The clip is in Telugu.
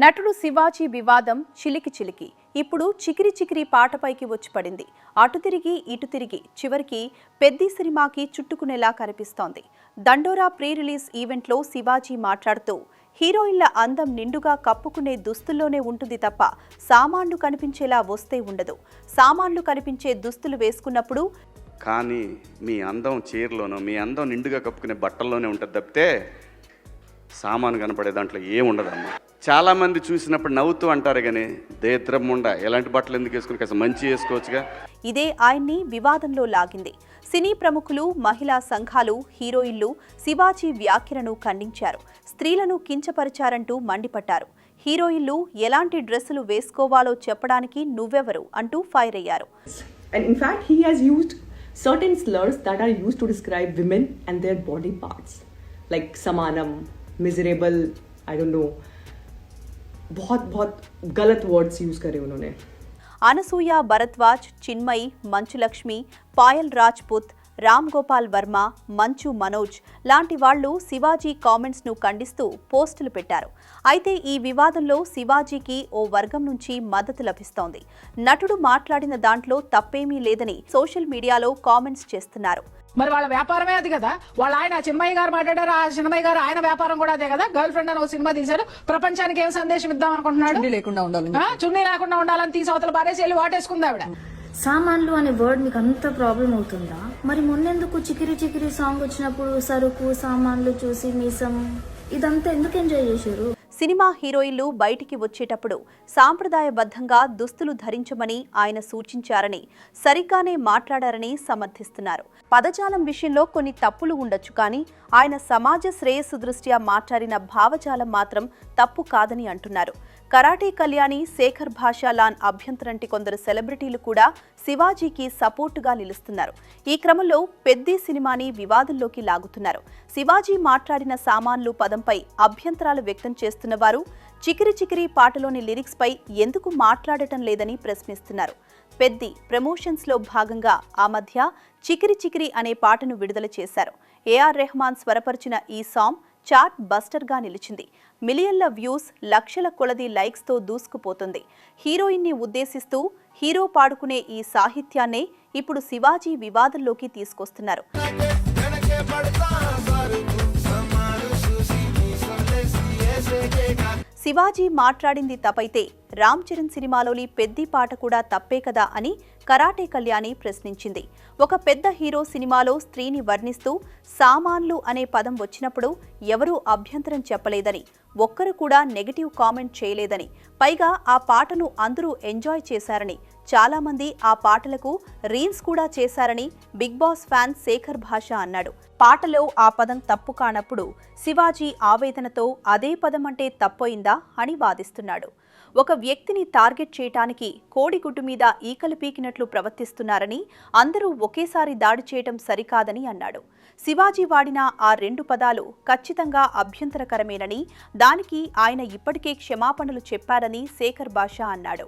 నటుడు శివాజీ వివాదం చిలికి చిలికి ఇప్పుడు చికిరి చికిరి పాటపైకి వచ్చి పడింది. అటు తిరిగి ఇటు తిరిగి చివరికి పెద్ది సినిమాకి చుట్టుకునేలా కనిపిస్తోంది. దండోరా ప్రీ రిలీజ్ ఈవెంట్లో శివాజీ మాట్లాడుతూ హీరోయిన్ల అందం నిండుగా కప్పుకునే దుస్తుల్లోనే ఉంటుంది తప్ప సామాన్లు కనిపించేలా వస్తే ఉండదు. సామాన్లు కనిపించే దుస్తులు వేసుకున్నప్పుడు కానీ మీ అందం చీరలోనో మీ అందం నిండుగా కప్పుకునే బట్టల్లోనే ఉంటుంది తప్పితే సామాను కనపడే దాంట్లో ఏముండదమ్మా. చాలామంది చూసినప్పుడు నవ్వుతూ అంటారు కానీ దేత్రముండ ఎలాంటి బట్టలు ఎందుకు వేసుకుని కాస్త మంచి వేసుకోవచ్చుగా. ఇదే ఆయన్ని వివాదంలో లాగింది. సినీ ప్రముఖులు, మహిళా సంఘాలు, హీరోయిన్లు శివాజీ వ్యాఖ్యలను ఖండించారు. స్త్రీలను కించపరిచారంటూ మండిపడ్డారు. హీరోయిన్లు ఎలాంటి డ్రెస్సులు వేసుకోవాలో చెప్పడానికి నువ్వెవరు అంటూ ఫైర్ అయ్యారు. And in fact, he has used certain slurs that are used to describe women and their body parts, like samanam, miserable, I don't know. बहुत गलत वर्ड्स यूज करे उन्होंने. అనసూయ భరద్వాజ్, చిన్మయి, మంచులక్ష్మి, పాయల్ రాజ్పుత్, రామ్ గోపాల్ వర్మ, మంచు మనోజ్ లాంటి వాళ్లు శివాజీ కామెంట్స్ ను ఖండిస్తూ పోస్టులు పెట్టారు. అయితే ఈ వివాదంలో శివాజీకి ఓ వర్గం నుంచి మద్దతు లభిస్తోంది. నటుడు మాట్లాడిన దాంట్లో తప్పేమీ లేదని సోషల్ మీడియాలో కామెంట్స్ చేస్తున్నారు. మరి వాళ్ళ వ్యాపారమే అది కదా. వాళ్ళ ఆయన చిన్మయ్య గారు మాట్లాడారు, ఆ చిన్మయ్య గారు ఆయన వ్యాపారం కూడా అదే కదా. గర్ల్ ఫ్రెండ్ అని ఒక సినిమా తీశారు, ప్రపంచానికి ఏం సందేశం ఇద్దాం అనుకుంటున్నాడు. చున్నీ లేకుండా ఉండాలని తీసి అవతల పారేసి వెళ్ళి వాటేసుకుంది ఆవిడ. సామాన్లు అనే వర్డ్ మీకు అంత ప్రాబ్లం అవుతుందా? మరి మొన్నెందుకు చికిరి చికిరి సాంగ్ వచ్చినప్పుడు సరుకు సామాన్లు చూసి మీసం ఇదంతా ఎందుకు ఎంజాయ్ చేశారు? సినిమా హీరోయిన్లు బయటికి వచ్చేటప్పుడు సాంప్రదాయబద్ధంగా దుస్తులు ధరించమని ఆయన సూచించారని, సరిగ్గానే మాట్లాడారని సమర్థిస్తున్నారు. పదజాలం విషయంలో కొన్ని తప్పులు ఉండొచ్చు, కానీ ఆయన సమాజ శ్రేయస్సు దృష్ట్యా మాట్లాడిన భావజాలం మాత్రం తప్పు కాదని అంటున్నారు. కరాటే కళ్యాణి, శేఖర్ భాషా లాన్ అభ్యంతరంటి కొందరు సెలబ్రిటీలు కూడా శివాజీకి సపోర్టుగా నిలుస్తున్నారు. ఈ క్రమంలో పెద్ది సినిమాని వివాదంలోకి లాగుతున్నారు. శివాజీ మాట్లాడిన సామాన్లు పదంపై అభ్యంతరాలు వ్యక్తం చేస్తున్న వారు చికిరి చికిరి పాటలోని లిరిక్స్ పై ఎందుకు మాట్లాడటం లేదని ప్రశ్నిస్తున్నారు. పెద్ది ప్రమోషన్స్ లో భాగంగా ఆ మధ్య చికిరి చికిరి అనే పాటను విడుదల చేశారు. ఏఆర్ రెహమాన్ స్వరపరిచిన ఈ సాంగ్ చార్ట్ బస్టర్ గా నిలిచింది. మిలియన్ల వ్యూస్, లక్షల కొలది లైక్స్ తో దూసుకుపోతుంది. హీరోయిన్ ని ఉద్దేశిస్తూ హీరో పాడుకునే ఈ సాహిత్యాన్నే ఇప్పుడు శివాజీ వివాదంలోకి తీసుకొస్తున్నారు. శివాజీ మాట్లాడింది తప్పైతే రామ్ చరణ్ సినిమాలోని పెద్ది పాట కూడా తప్పే కదా అని కరాటే కళ్యాణి ప్రశ్నించింది. ఒక పెద్ద హీరో సినిమాలో స్త్రీని వర్ణిస్తూ సామాన్లు అనే పదం వచ్చినప్పుడు ఎవరూ అభ్యంతరం చెప్పలేదని, ఒక్కరు కూడా నెగటివ్ కామెంట్ చేయలేదని, పైగా ఆ పాటను అందరూ ఎంజాయ్ చేశారని, చాలా మంది ఆ పాటలకు రీల్స్ కూడా చేశారని బిగ్ బాస్ ఫ్యాన్ శేఖర్ భాష అన్నాడు. పాటలో ఆ పదం తప్పు కానప్పుడు శివాజీ ఆవేదనతో అదే పదం అంటే తప్పయిందా అని వాదిస్తున్నాడు. ఒక వ్యక్తిని టార్గెట్ చేయటానికి కోడిగుడ్డు మీద ఈకలు పీకినట్లు ప్రవర్తిస్తున్నారని, అందరూ ఒకేసారి దాడి చేయటం సరికాదని అన్నాడు. శివాజీ వాడిన ఆ 2 పదాలు ఖచ్చితంగా అభ్యంతరకరమేనని, దానికి ఆయన ఇప్పటికే క్షమాపణలు చెప్పారని శేఖర్ భాష అన్నాడు.